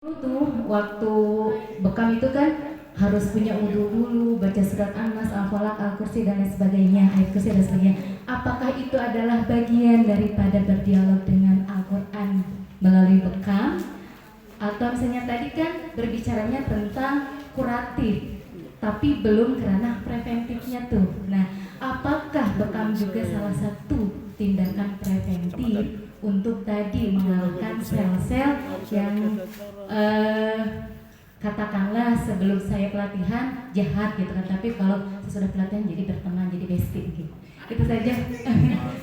Tuh waktu bekam itu kan harus punya wudu dulu, baca surat An-Nas, Al-Falaq, Al-Kursi dan lain sebagainya, ayat kursi dan sebagainya. Apakah itu adalah bagian daripada berdialog dengan Al-Quran melalui bekam? Atau misalnya tadi kan berbicaranya tentang kuratif, tapi belum kerana preventifnya tuh. Nah, apakah bekam juga salah satu tindakan preventif untuk tadi mengalahkan sel-sel yang katakanlah sebelum saya pelatihan jahat gitu kan, tapi kalau sesudah pelatihan jadi berteman, jadi bestie gitu. Itu saja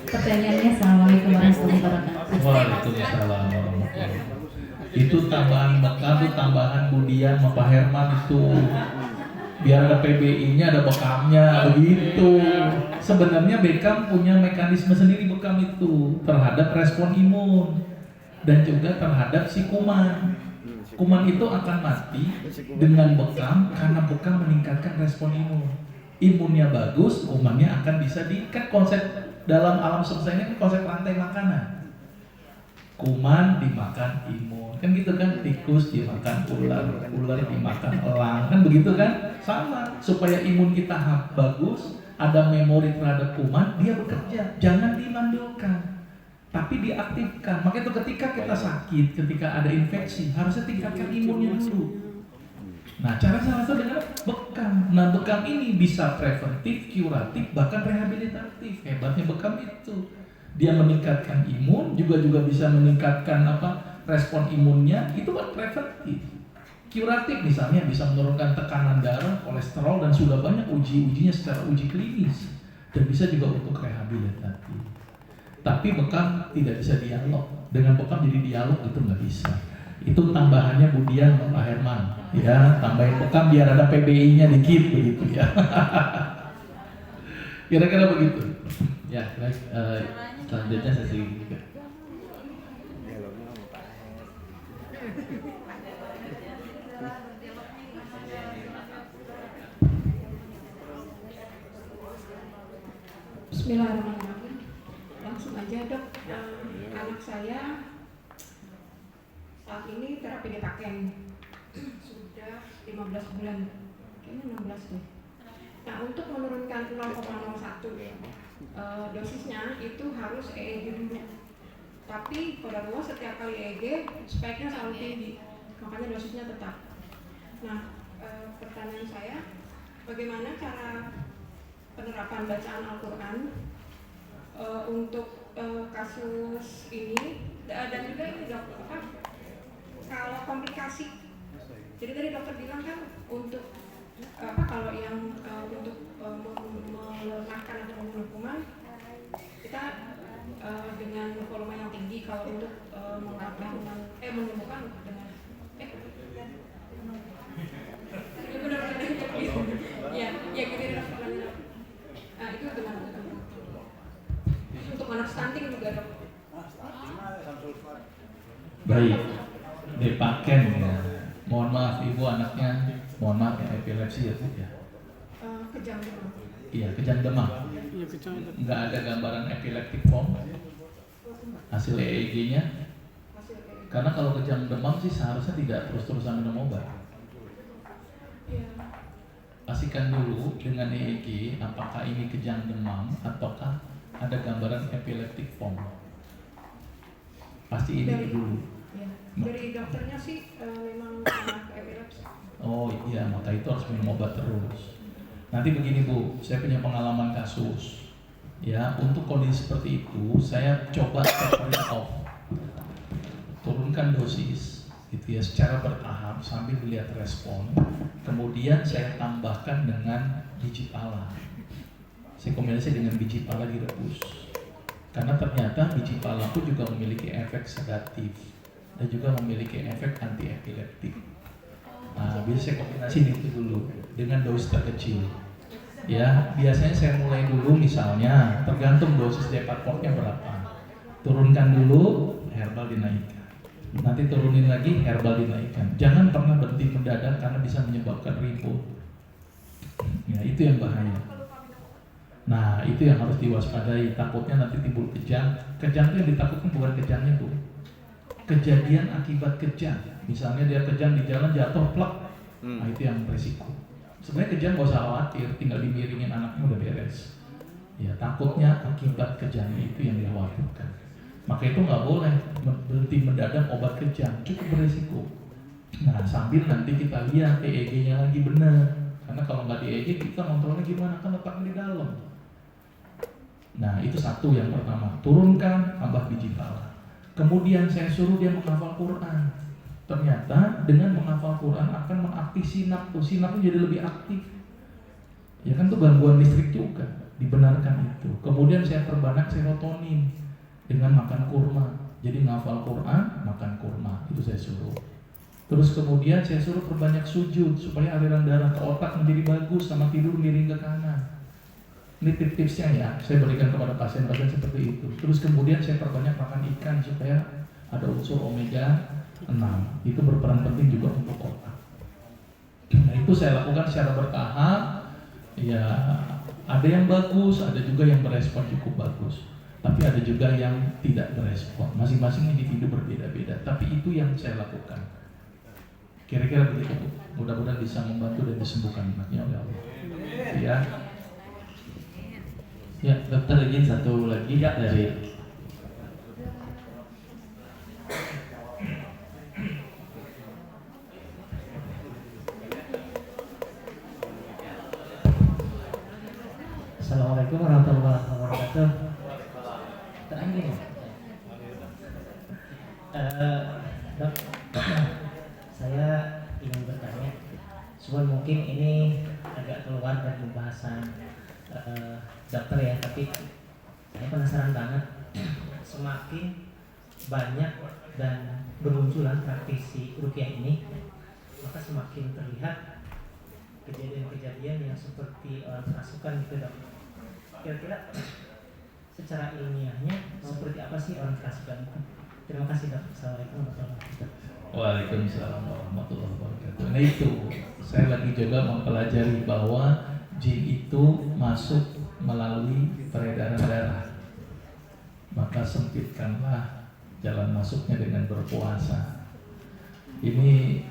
pertanyaannya. Assalamualaikum warahmatullahi wabarakatuh. Waalaikumsalam warahmatullahi wabarakatuh. Itu tambahan bekam, itu tambahan Budian sama Pak Herman itu. Biar ada PBI-nya, ada bekamnya, begitu. Sebenarnya bekam punya mekanisme sendiri, bekam itu terhadap respon imun dan juga terhadap si kuman. Kuman itu akan mati dengan bekam karena bekam meningkatkan respon imun. Imunnya bagus, kumannya akan bisa kan konsep dalam alam semesta ini kan konsep rantai makanan. Kuman dimakan imun, kan gitu kan, tikus dimakan ular, ular dimakan elang, kan begitu kan? Sama, supaya imun kita bagus, ada memori terhadap kuman, dia bekerja, jangan dimandulkan, tapi diaktifkan. Maka itu ketika kita sakit, ketika ada infeksi, harusnya tingkatkan imunnya dulu. Nah, cara salah satu dengan bekam. Nah, bekam ini bisa preventif, kuratif, bahkan rehabilitatif. Hebatnya bekam itu. Dia meningkatkan imun, juga bisa meningkatkan respon imunnya, itu kan preventif. Kuratif misalnya bisa menurunkan tekanan darah, kolesterol, dan sudah banyak uji-ujinya secara uji klinis, dan bisa juga untuk rehabilitatif. Tapi bekam tidak bisa dialog. Dengan bekam jadi dialog itu nggak bisa. Itu tambahannya Budian Pak Herman, ya, tambahin bekam biar ada PBI-nya dikit begitu ya. Kira-kira begitu. Ya, selanjutnya sesi juga. Bismillahirrahmanirrahim. Langsung aja dok, anak saya saat ini terapi dipakai sudah 15 bulan, kayaknya 16 deh. Nah, untuk menurunkan 0,01 dosisnya itu harus EEG dulu. Tapi pada Allah setiap kali EEG speknya selalu tinggi, makanya dosisnya tetap. Nah, pertanyaan saya, bagaimana cara penerapan bacaan Al-Quran untuk kasus ini, dan juga ini dok, kalau komplikasi. Jadi tadi dokter bilang kan untuk kalau yang untuk melemahkan atau membunuh kuman kita dengan volume yang tinggi, kalau untuk menyembuhkan dengan ya gitu dokter. Nah, itu gimana? Untuk anak stunting juga dok. Baik, Depaken ya. Mohon maaf ibu, anaknya mohon maaf ya, epilepsi ya Bu ya. Kejang demam. Iya, kejang demam. Nggak ada gambaran epileptic form hasil EEG-nya. Karena kalau kejang demam sih seharusnya tidak terus-terusan minum obat. Pastikan dulu dengan EEG apakah ini kejang demam ataukah ada gambaran epileptic form. Pasti ini dulu. Dari dokternya sih memang anak epilepsi. Oh iya, maka itu harus minum obat terus. Nanti begini Bu, saya punya pengalaman kasus. Ya, untuk kondisi seperti itu, saya coba tapering off, turunkan dosis, gitu ya, secara bertahap sambil melihat respon. Kemudian saya tambahkan dengan biji pala. Saya kombinasi dengan biji pala direbus. Karena ternyata biji pala itu juga memiliki efek sedatif dan juga memiliki efek anti epileptik. Nah, biasanya saya kombinasi itu dulu dengan dosis terkecil. Ya, biasanya saya mulai dulu misalnya tergantung dosis Depakornya berapa. Turunkan dulu, herbal dinaikkan. Nanti turunin lagi, herbal dinaikkan. Jangan pernah berhenti mendadak karena bisa menyebabkan ribut. Ya, itu yang bahaya. Nah, itu yang harus diwaspadai. Takutnya nanti timbul kejang. Kejang itu yang ditakutkan bukan kejangnya Bu, kejadian akibat kejang. Misalnya dia kejang di jalan jatuh plek, nah itu yang berisiko. Sebenarnya kejang gak usah khawatir, tinggal dimiringin anaknya udah beres. Ya takutnya akibat kejangnya itu yang dikhawatirkan. Maka itu nggak boleh berhenti mendadak obat kejang, cukup berisiko. Nah sambil nanti kita lihat EEG-nya lagi benar. Karena kalau nggak di EEG kita kontrolnya gimana, kan letaknya di dalam. Nah itu satu yang pertama, turunkan tambah biji pala. Kemudian saya suruh dia menghafal Quran. Ternyata dengan menghafal Quran akan mengaktif sinap tuh, sinapnya jadi lebih aktif. Ya kan tuh gangguan listrik juga, dibenarkan itu. Kemudian saya perbanyak serotonin dengan makan kurma. Jadi menghafal Quran, makan kurma, itu saya suruh. Terus kemudian saya suruh perbanyak sujud supaya aliran darah ke otak menjadi bagus, sama tidur miring ke kanan. Ini tips-tipsnya ya, saya berikan kepada pasien-pasien seperti itu. Terus kemudian saya perbanyak makan ikan supaya ada unsur omega 6. Itu berperan penting juga untuk otak. Nah itu saya lakukan secara bertahap. Ya ada yang bagus, ada juga yang berespon cukup bagus. Tapi ada juga yang tidak berespon. Masing-masing individu berbeda-beda. Tapi itu yang saya lakukan. Kira-kira begitu. Mudah-mudahan bisa membantu dan disembuhkan anaknya oleh Allah. Ya. Ya, dokter izin satu lagi ya dari Assalamualaikum warahmatullahi wabarakatuh. Terakhir ya. Dok, saya ingin bertanya, cuman mungkin ini agak keluar dari pembahasan dokter ya, tapi saya penasaran banget. Semakin banyak dan bermunculan praktisi ruqyah ini, maka semakin terlihat kejadian-kejadian yang seperti orang kerasukan gitu dok. Kira-kira secara ilmiahnya seperti apa sih orang kerasukan itu? Terima kasih dok. Assalamualaikum warahmatullahi wabarakatuh. Waalaikumsalam warahmatullahi wabarakatuh. Nah itu saya lagi juga mempelajari bahwa jin itu masuk melalui peredaran darah. Maka sempitkanlah jalan masuknya dengan berpuasa. Ini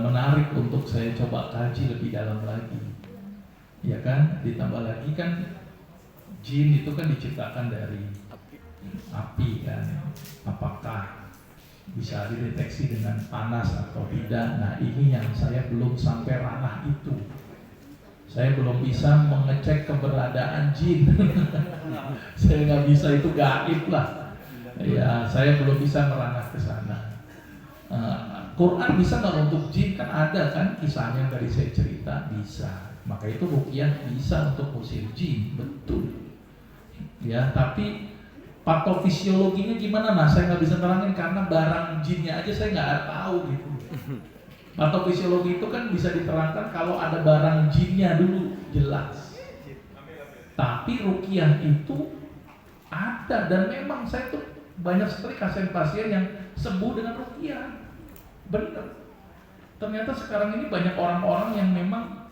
menarik untuk saya coba kaji lebih dalam lagi. Ya kan, ditambah lagi kan jin itu kan diciptakan dari api kan. Apakah bisa dideteksi dengan panas atau tidak? Nah ini yang saya belum sampai ranah itu. Saya belum bisa mengecek keberadaan jin. Saya nggak bisa, itu gaib lah. Ya, saya belum bisa merangkak ke sana. Quran bisa nggak untuk jin? Kan ada kan kisahnya yang tadi saya cerita, bisa. Maka itu ruqyah bisa untuk usir jin, betul. Ya, tapi patofisiologinya gimana? Nah, saya nggak bisa terangin karena barang jinnya aja saya nggak tahu gitu. Patofisiologi itu kan bisa diterangkan kalau ada barang jinnya dulu, jelas. Tapi ruqyah itu ada, dan memang saya tuh banyak sekali pasien-pasien yang sembuh dengan ruqyah. Benar. Ternyata sekarang ini banyak orang-orang yang memang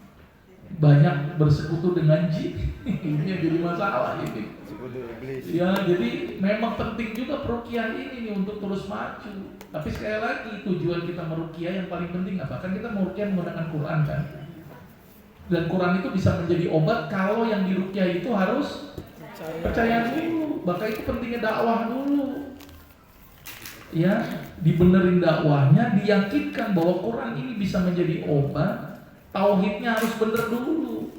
banyak bersekutu dengan jin. Ini yang jadi masalah ini. Ya, jadi memang penting juga ruqyah ini nih untuk terus maju. Tapi sekali lagi tujuan kita meruqyah yang paling penting apa? Kan kita meruqyah menggunakan Quran kan. Dan Quran itu bisa menjadi obat kalau yang diruqyah itu harus percaya dulu. Maka itu pentingnya dakwah dulu. Ya, dibenerin dakwahnya, diyakinkan bahwa Quran ini bisa menjadi obat. Tauhidnya harus bener dulu.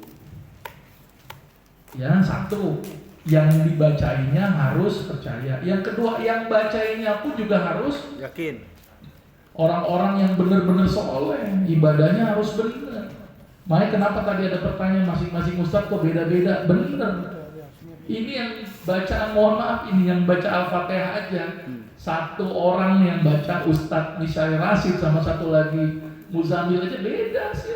Ya, satu, yang dibacainya harus percaya. Yang kedua, yang bacainya pun juga harus yakin. Orang-orang yang benar-benar soleh, ibadahnya harus benar. Makanya kenapa tadi ada pertanyaan masing-masing ustadz kok beda-beda? Benar. Ini yang baca, mohon maaf, ini yang baca Al-Fatihah aja. Satu orang yang baca Ustadz misalnya Rasid sama satu lagi Muzamil aja beda sih.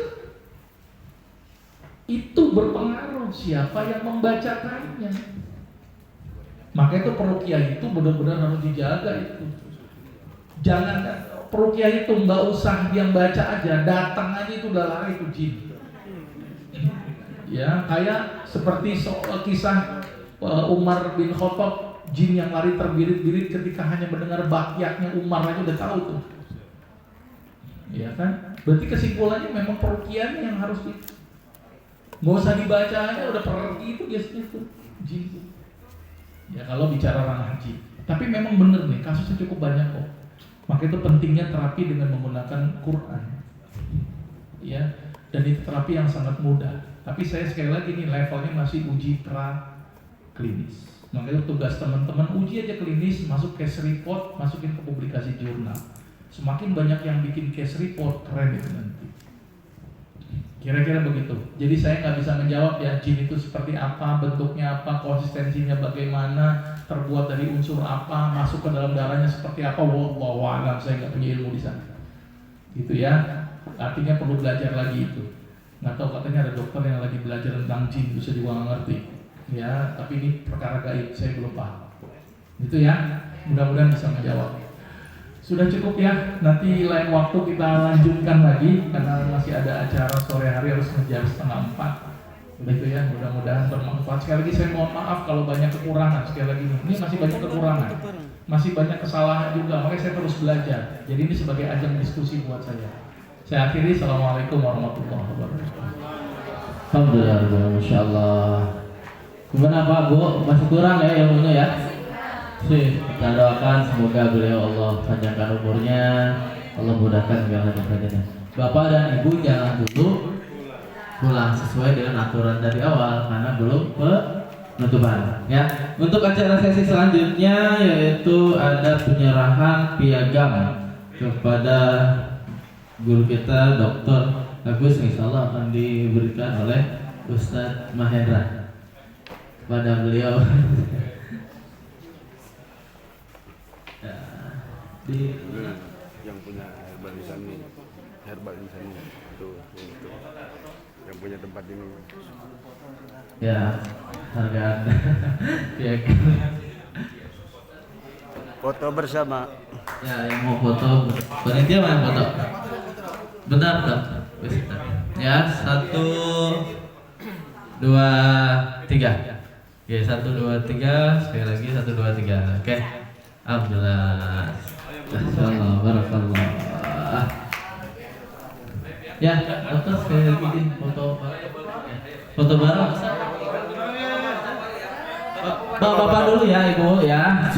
Itu berpengaruh siapa yang membacakannya. Maka itu peruqyah itu benar-benar harus dijaga itu. Jangan peruqyah itu nggak usah yang baca aja, datang aja itu udah lari itu jin. Ya, kayak seperti kisah Umar bin Khattab jin yang lari terbirit-birit ketika hanya mendengar bakyaknya Umar aja udah tahu tuh. Ya kan? Berarti kesimpulannya memang perukiannya yang harus nggak usah dibaca aja udah pergi itu biasanya tuh jin tuh. Ya kalau bicara ranah jin. Tapi memang bener nih kasusnya cukup banyak kok. Maka itu pentingnya terapi dengan menggunakan Quran. Ya, dan itu terapi yang sangat mudah. Tapi saya sekali lagi nih levelnya masih uji klinis. Makanya tugas teman-teman uji aja klinis, masuk case report, masukin ke publikasi jurnal. Semakin banyak yang bikin case report, keren itu nanti. Kira-kira begitu. Jadi saya nggak bisa menjawab ya jin itu seperti apa, bentuknya apa, konsistensinya bagaimana, terbuat dari unsur apa, masuk ke dalam darahnya seperti apa. Wallahu a'lam, saya nggak punya ilmu di sana. Gitu ya. Artinya perlu belajar lagi itu. Nggak tahu katanya ada dokter yang lagi belajar tentang jin, itu saya juga nggak ngerti. Ya, tapi ini perkara gaib, saya belum paham. Itu ya. Mudah-mudahan bisa menjawab. Sudah cukup ya, nanti lain waktu kita lanjutkan lagi karena masih ada acara sore hari harus ngejar 3:30. Begitu ya, mudah-mudahan bermanfaat. Sekali lagi saya mohon maaf kalau banyak kekurangan. Sekali lagi ini masih banyak kekurangan, masih banyak kesalahan juga. Makanya saya terus belajar. Jadi ini sebagai ajang diskusi buat saya. Saya akhiri, assalamualaikum warahmatullahi wabarakatuh. Alhamdulillah, masya Allah. Gimana Pak Bu? Masih kurang ya ilmunya ya? Sih, kita doakan semoga beliau Allah panjangkan umurnya, Allah mudahkan segala pekerjaannya. Bapak dan Ibu jangan dulu pulang sesuai dengan aturan dari awal karena belum penutupan. Ya, untuk acara sesi selanjutnya yaitu ada penyerahan piagam kepada guru kita Dr. Agus, insya Allah akan diberikan oleh Ustadz Mahendra kepada beliau. Di yang punya herbal insani itu yang punya tempat ini ya harga ya foto bersama ya yang mau foto panitia mana foto bentar ya 1 2 3 ya 1 2 3 sekali lagi 1 2 3 oke. Alhamdulillah. Masyaallah, barakallah. Ya, dokter sekali lagi foto bareng. Bapak dulu ya Ibu ya.